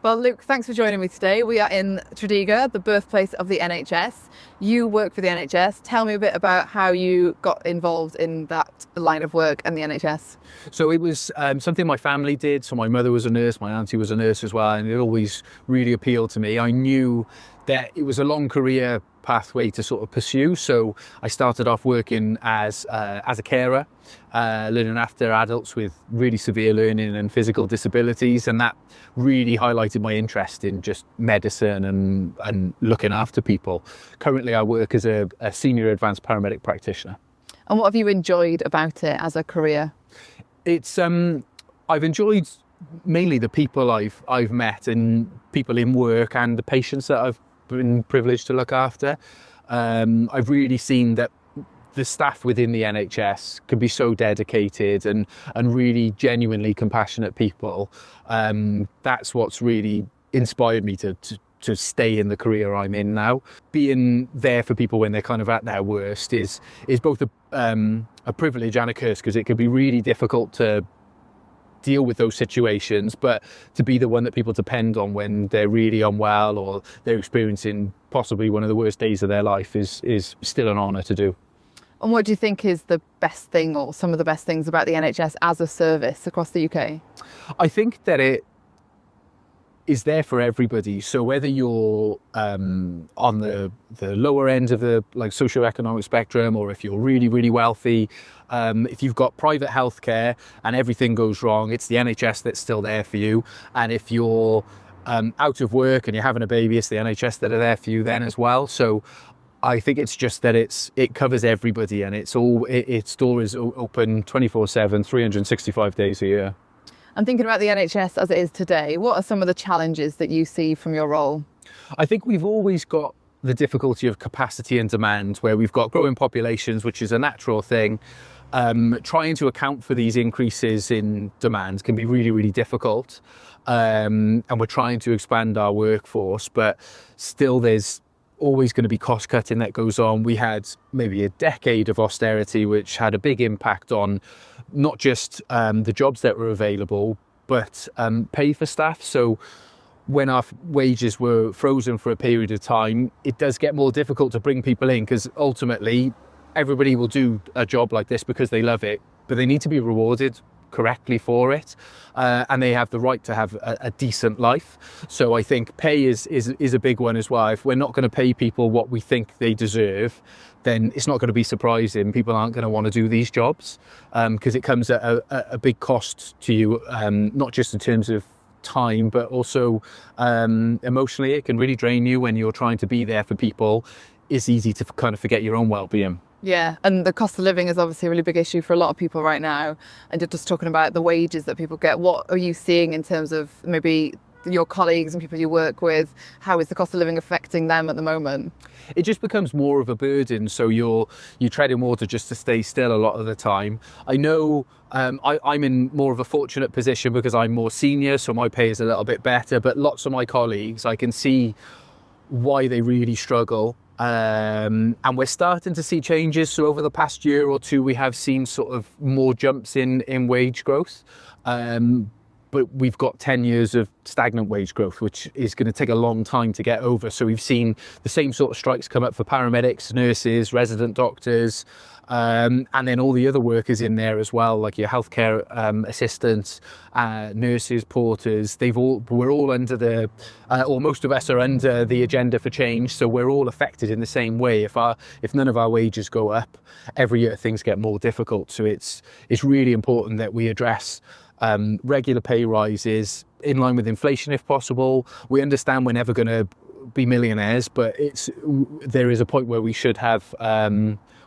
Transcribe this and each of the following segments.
Well, Luke, thanks for joining me today. We are in Tredegar, the birthplace of the NHS. You work for the NHS. Tell me a bit about how you got involved in that line of work and the NHS. So it was something my family did. So my mother was a nurse, my auntie was a nurse as well, and it always really appealed to me. I knew that it was a long career pathway to sort of pursue. So I started off working as a carer, learning after adults with really severe learning and physical disabilities, and that really highlighted my interest in just medicine and looking after people. Currently, I work as a senior advanced paramedic practitioner. And what have you enjoyed about it as a career? It's I've enjoyed mainly the people I've met and people in work and the patients that I've been privileged to look after. I've really seen that the staff within the NHS can be so dedicated and really genuinely compassionate people. That's what's really inspired me to stay in the career I'm in now. Being there for people when they're kind of at their worst is both a privilege and a curse, because it can be really difficult to deal with those situations, but to be the one that people depend on when they're really unwell or they're experiencing possibly one of the worst days of their life is still an honour to do. And what do you think is the best thing or some of the best things about the NHS as a service across the UK? I think that it is there for everybody. So whether you're on the lower end of the socioeconomic spectrum, or if you're really, really wealthy, if you've got private healthcare and everything goes wrong, it's the NHS that's still there for you. And if you're out of work and you're having a baby, it's the NHS that are there for you then as well. So I think it's just that it covers everybody, and its door is open 24/7, 365 days a year. I'm thinking about the NHS as it is today. What are some of the challenges that you see from your role? I think we've always got the difficulty of capacity and demand, where we've got growing populations, which is a natural thing. Trying to account for these increases in demand can be really, really difficult. And we're trying to expand our workforce, but still there's always going to be cost cutting that goes on. We had maybe a decade of austerity, which had a big impact on not just the jobs that were available, but pay for staff. So when our wages were frozen for a period of time, it does get more difficult to bring people in, because ultimately everybody will do a job like this because they love it, but they need to be rewarded correctly for it, and they have the right to have a decent life. So I think pay is a big one as well. If we're not going to pay people what we think they deserve, then it's not going to be surprising people aren't going to want to do these jobs, because it comes at a big cost to you, not just in terms of time, but also emotionally. It can really drain you when you're trying to be there for people. It's easy to kind of forget your own well-being. Yeah, and the cost of living is obviously a really big issue for a lot of people right now. And just talking about the wages that people get, what are you seeing in terms of maybe your colleagues and people you work with? How is the cost of living affecting them at the moment? It just becomes more of a burden. So you're treading water just to stay still a lot of the time. I know I'm in more of a fortunate position because I'm more senior, so my pay is a little bit better. But lots of my colleagues, I can see why they really struggle. And we're starting to see changes. So over the past year or two, we have seen sort of more jumps in wage growth. But we've got 10 years of stagnant wage growth, which is going to take a long time to get over. So we've seen the same sort of strikes come up for paramedics, nurses, resident doctors, and then all the other workers in there as well, like your healthcare assistants, nurses, porters. We're all under or most of us are under the agenda for change. So we're all affected in the same way. If none of our wages go up, every year things get more difficult. So it's really important that we address regular pay rises in line with inflation if possible. We understand we're never going to be millionaires, but there is a point where we should have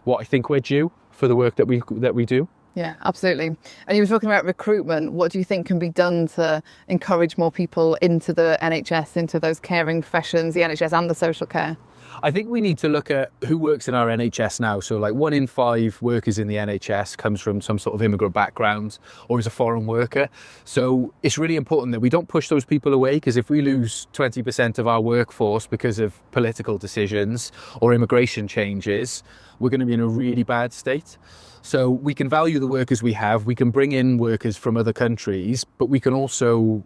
what I think we're due for the work that we do. Yeah, absolutely. And you were talking about recruitment. What do you think can be done to encourage more people into the NHS, into those caring professions, the NHS and the social care? I think we need to look at who works in our NHS now. So like 1 in 5 workers in the NHS comes from some sort of immigrant background or is a foreign worker. So it's really important that we don't push those people away, because if we lose 20% of our workforce because of political decisions or immigration changes, we're going to be in a really bad state. So we can value the workers we have, we can bring in workers from other countries, but we can also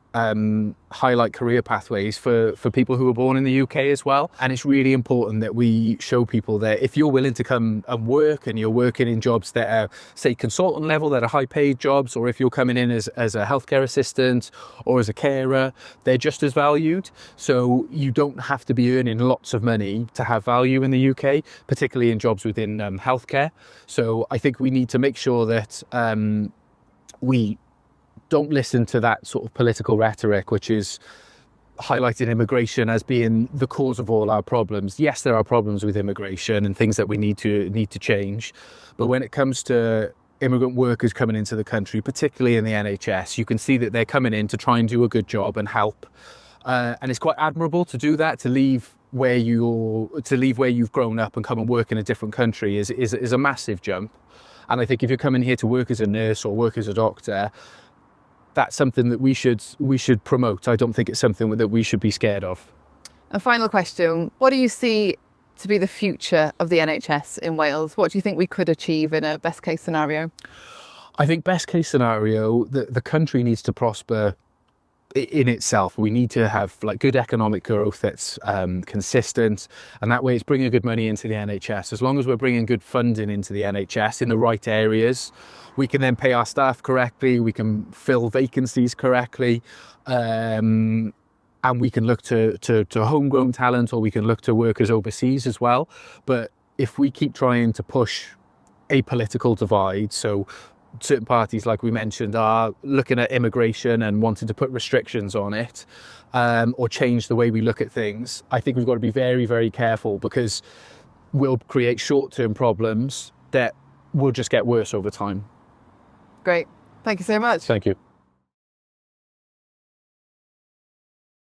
highlight career pathways for people who are born in the UK as well. And it's really important that we show people that if you're willing to come and work and you're working in jobs that are, say, consultant level, that are high paid jobs, or if you're coming in as a healthcare assistant or as a carer, they're just as valued. So you don't have to be earning lots of money to have value in the UK, particularly in jobs within healthcare. So I think we need to make sure that we don't listen to that sort of political rhetoric, which is highlighting immigration as being the cause of all our problems. Yes, there are problems with immigration and things that we need to change, but when it comes to immigrant workers coming into the country, particularly in the NHS, you can see that they're coming in to try and do a good job and help, and it's quite admirable to do that. To leave where you've grown up and come and work in a different country is a massive jump. And I think if you're coming here to work as a nurse or work as a doctor, that's something that we should promote. I don't think it's something that we should be scared of. A final question. What do you see to be the future of the NHS in Wales? What do you think we could achieve in a best case scenario? I think best case scenario, the country needs to prosper in itself. We need to have like good economic growth that's consistent, and that way it's bringing good money into the NHS. As long as we're bringing good funding into the NHS in the right areas, we can then pay our staff correctly, we can fill vacancies correctly, and we can look to homegrown talent, or we can look to workers overseas as well. But if we keep trying to push a political divide, so certain parties, like we mentioned, are looking at immigration and wanting to put restrictions on it, or change the way we look at things, I think we've got to be very, very careful, because we'll create short-term problems that will just get worse over time. Great. Thank you so much. Thank you.